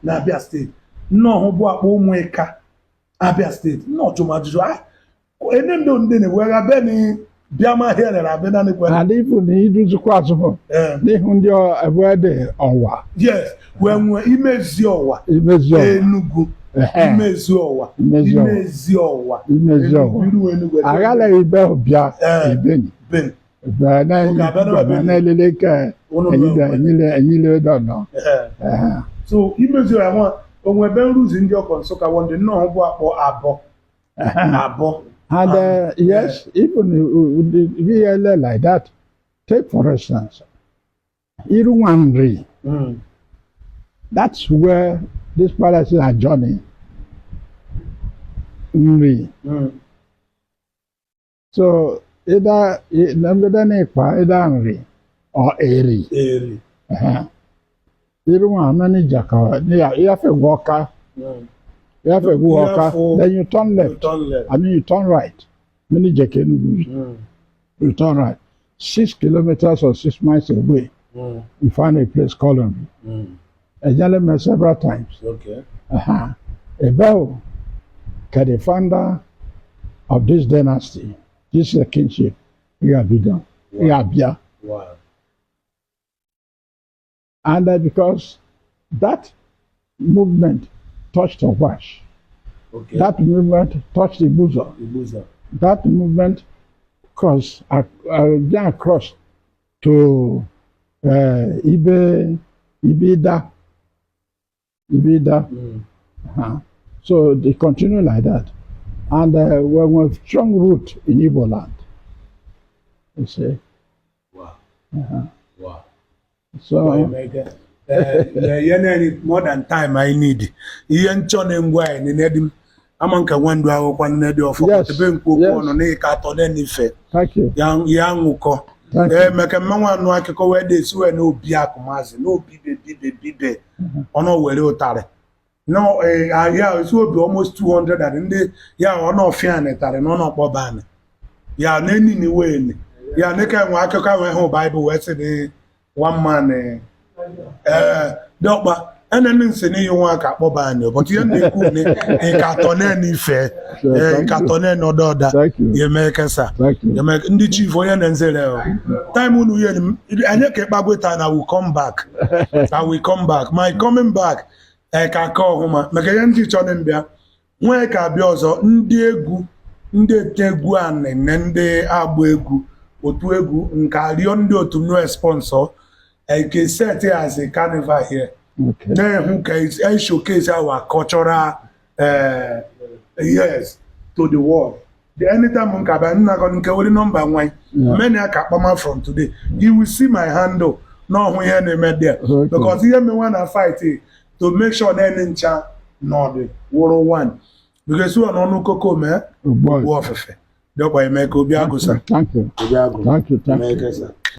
na Abia State no ho bo akpo umu eka Abia State no chumajiju ene ndo ndene wega beni biama here na be na ne kwa and even iduzu kwazo they hu ndi avoid Owa. Yes, when imezi Owa Enugu imezi Owa agala ibe obia ibeni ben na leleka anyile don't know. So imezi Owa onwe ben ruzi ndi okonsoka wonde no ho bo akpo abo. And yes, even we like that. Take for instance, Ancient Nri. That's where this palaces are journeying. Nri. So either Nri or Eri. Eri. Ancient Nri you have a walker. You have a walker, then you turn left. I mean, you turn right. You turn right. 6 kilometers or 6 miles away, you find a place called Nri. I met several times. Okay. About the founder of this dynasty, this kingship, Igbo. Wow. And because that movement touched the wash. Okay. That movement touched the Igbos. That movement crossed across to Ibida. So they continue like that. And we're a strong root in Igbo land. You see? Wow. Wow. So more than time I need. Ian Chone Ngwai ni nedim amanka wandu awo kwa nedi ofo tebe nkoko no ne ka to ne nife. Thank you. Yang uko. Meke manwa no akeko we dey si we na obi akomaze na obi be ono were otare. No yeah it's obi almost 200 and ndị ya ono fian tare no no kpo ban. Ya na ni ni we ni. Ya ne ka nwa akeko we ho Bible we say the one man Dokpa, and then say you want to kpọba but you na-ekwu ne katone n'ife katone no doda ye make sir ye make ndị chief onye na nzere time unu ye anye ka kpagweta na will come back my coming back ka call homa maka ye ndị chọ mbịa nwe ka bịa ọzọ ndị egwu ndị tegwu anị na ndị agba egwu otu egwu nka rio ndị otu no sponsor I can set it as a carnival here. Okay. Then who can showcase our cultural yes to the world. The anytime I'm going to number one, many are capable from today. You will see my handle. No, when you met there because here me wanna fight it to make sure that in chat no the World One because you are no coco man. War for fair. Don't make Obi Agusa. Thank you. Obi Agusa. Thank you.